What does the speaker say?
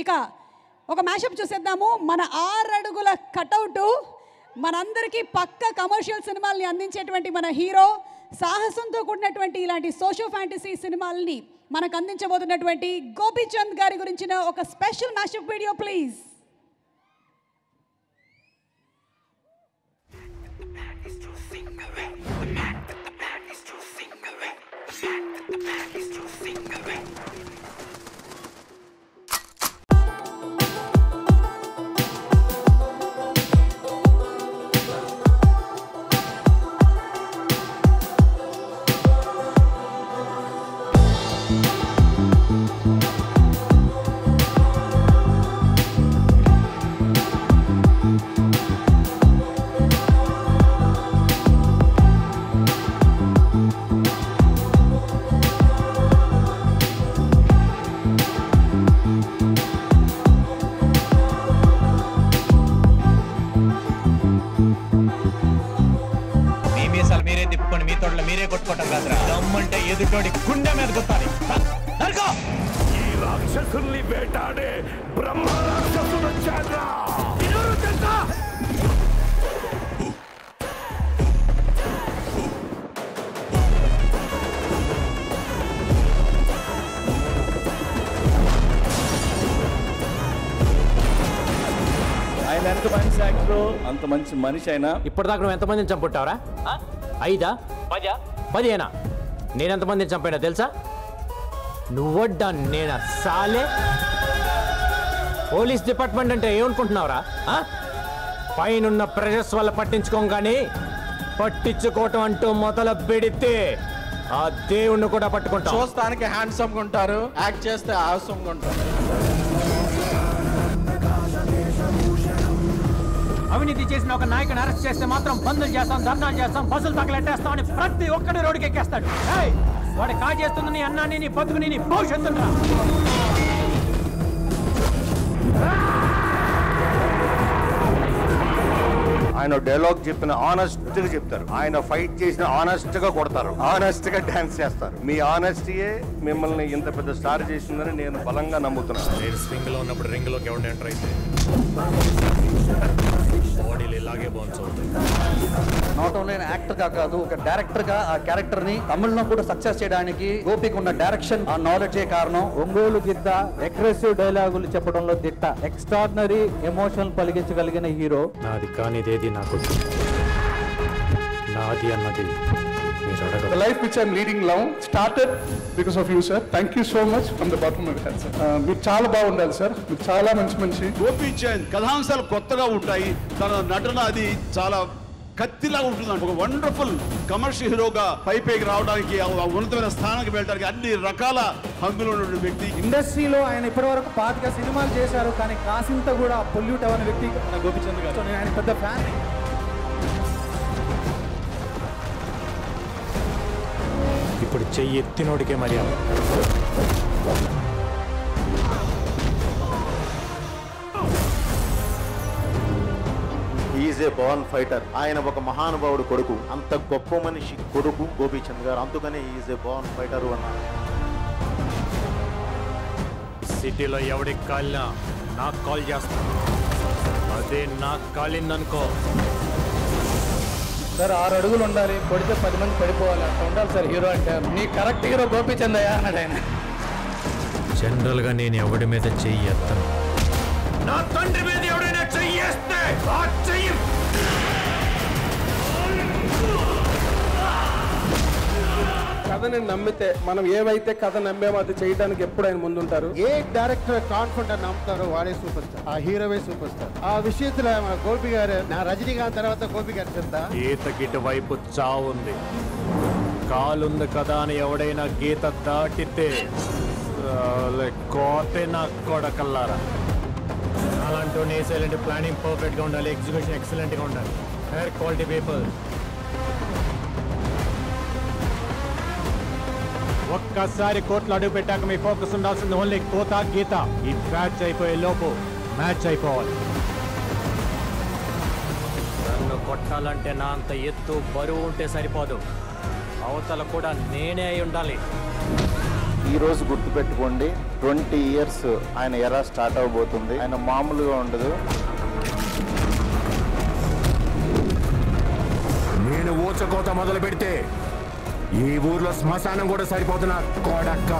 ఇక ఒక మ్యాషప్ చూసేద్దాము. మన 6 అడుగుల కటౌట్ మనందరికీ పక్క కమర్షియల్ సినిమాల్ని అందించేటువంటి మన హీరో, సాహసంతో కూడినటువంటి ఇలాంటి సోషో ఫ్యాంటసీ సినిమాల్ని మనకు అందించబోతున్నటువంటి గోపీచంద్ గారి గురించిన ఒక స్పెషల్ మ్యాషప్ వీడియో ప్లీజ్. మీరే కొట్టుకోవటం కాదురా, దమ్మంటే ఎదుటోడి గుండె మీద కొట్టాలి. ఈ రాక్షసుల్ని వేటాడే బ్రహ్మ రాక్షసుడు వచ్చాడ్రా. ఆయన ఎంత మంచి యాక్టర్, అంత మంచి మనిషి అయినా ఇప్పటిదాకా నువ్వు ఎంతమందిని చంపుంటావురా? 5, 10, 10 నేనెంతమందిని చంపానా తెలుసా? నువ్వడ్డా నేనా సాలే? పోలీస్ డిపార్ట్మెంట్ అంటే ఏమనుకుంటున్నావురా? పైనున్న ప్రెషర్స్ వల్ల పట్టించుకోగానే పట్టించుకోవటం అంటూ మొదలు పెడితే ఆ దేవుణ్ణి కూడా పట్టుకుంటాం. చూస్తానికి హ్యాండ్సమ్ గా ఉంటారు, యాక్ట్ చేస్తే ఆసమ్ గా ఉంటారు. అవినీతి చేసిన ఒక నాయకుని అరెస్ట్ చేస్తే మాత్రం బంధులు చేస్తాం, ధర్నాలు చేస్తాం, బస్సులు తగలెట్టేస్తాం అని ప్రతి ఒక్కడి రోడ్డుకి ఎక్కేస్తాడు. వాడు కాజేస్తుంది నీ అన్నాన్ని, నీ బతుకుని, నీ భవిష్యత్తురా. ఆయన డైలాగ్ చెప్పిన ఆనెస్ట్ గా చెప్తారు, ఆయన ఫైట్ చేసిన ఆనెస్ట్ గా కొడతారు, ఆనెస్ట్ గా డాన్స్ చేస్తారు. మీ ఆనెస్టీయే మిమ్మల్ని ఇంత పెద్ద స్టార్ చేసిందని నేను బలంగా నమ్ముతున్నాను. నేను స్వింగ్ లో ఉన్నప్పుడు రింగ్ లోకి ఎవరు ఎంటర్ అయితే బాడీలు ఇలాగే బౌన్స్ అవుతాయి. నాట్ ఓన్లీ యాక్టర్ గా కాదు, ఒక డైరెక్టర్ గా ఆ క్యారెక్టర్ ని తమిళలో కూడా సక్సెస్ చేయడానికి గోపికి ఉన్న డైరెక్షన్, ఆ నాలెడ్జ్ కారణం. ఒంగోలు గిద్ద అగ్రెసివ్ డైలాగులు చెప్పడంలో దిట్ట, ఎక్స్ట్రాడినరీ ఎమోషన్ పలిగించగలిగిన హీరో. నాది కానిదేది నాకు, నాది అన్నది The life which I'm leading now started because of you, sir. Thank you so much from the bottom of my heart, sir. మీరు చాలా బాగుండాలి సార్, మీరు చాలా మంచి గోపీచంద్ కథాంశాలు కొత్తగా ఉంటాయి, తన నటన అది చాలా కత్తిలా ఉంటుంది. ఒక వండర్ఫుల్ కమర్షియల్ హీరోగా పైకి రావడానికి, ఉన్నతమైన స్థానానికి వెళ్ళడానికి అన్ని రకాల హంగులు ఉన్న వ్యక్తి. ఇండస్ట్రీలో ఆయన ఇప్పటివరకు 25 సినిమాలు చేశారు, కానీ కాసింత కూడా పొల్యూట్ అవ్వని వ్యక్తి గోపీచంద్ గారు. నేను ఆయన పెద్ద ఫ్యాన్. ఇప్పుడు చెయ్యి ఎత్తినోడికే మర్యాద. Is a born fighter. ఆయన ఒక మహానుభావుడు కొడుకు, అంత గొప్ప మనిషి కొడుకు గోపీచంద్ గారు. అందుకనే ఈజ్ ఏ బార్న్ ఫైటర్ అన్నారు. సిటీలో ఎవడికి కాలినా నాకు కాల్ చేస్తాను, అదే నాకు కాలిందనుకో. సార్ 6 అడుగులు ఉండాలి, కొడితే 10 మంది పడిపోవాలి, అట్లా ఉండాలి సార్ హీరో అంటే. నీ కరెక్ట్ హీరో గోపీచంద్ అయ్యా అన్నాడు ఆయన. జనరల్గా నేను ఎవడి మీద చెయ్యి ఎత్తను. నా తండ్రి మీద ఎవడైనా చెయ్యేస్తే ఆ చెయ్యి కథని నమ్మితే, మనం ఏవైతే కథ నమ్మేమో అది చేయడానికి ఎప్పుడు ఆయన ముందుంటారు. ఏ డైరెక్టర్ కాన్ఫిడెంట్ నమ్ముతారో వాడే సూపర్ స్టార్, ఆ హీరోవే సూపర్ స్టార్. ఆ విషయంలో గోపి గారు, నా రజనీకాంత్ తర్వాత గోపి గారు చెప్తా. గీతకిటు వైపు చావుంది, కాలుంది కదా అని ఎవడైనా గీత దాటితే కోతే నా కొడకల్లారా. అలాంటి సైలెంట్ ప్లానింగ్ పర్ఫెక్ట్ గా ఉండాలి, ఎగ్జిక్యూషన్ ఎక్సలెంట్ గా ఉండాలి, హెయిర్ క్వాలిటీ పేపర్. ఒక్కసారి కోట్లు అడుగు పెట్టాక మీ ఫోకస్ ఉండాల్సింది ఓన్లీ కోత గీత. ఈ మ్యాచ్ అయిపోయే లోపు మ్యాచ్ అయిపోవాలి. నన్ను కొట్టాలంటే నా అంత ఎత్తు బరువు ఉంటే సరిపోదు, అవతల కూడా నేనే అయి ఉండాలి. ఈ రోజు గుర్తుపెట్టుకోండి, 20 years ఆయన ఎరా స్టార్ట్ అవబోతుంది. ఆయన మామూలుగా ఉండదు. నేను ఊచకోత మొదలు పెడితే ఈ ఊర్లో శ్మశానం కూడా సరిపోతున్నా కొడక్క.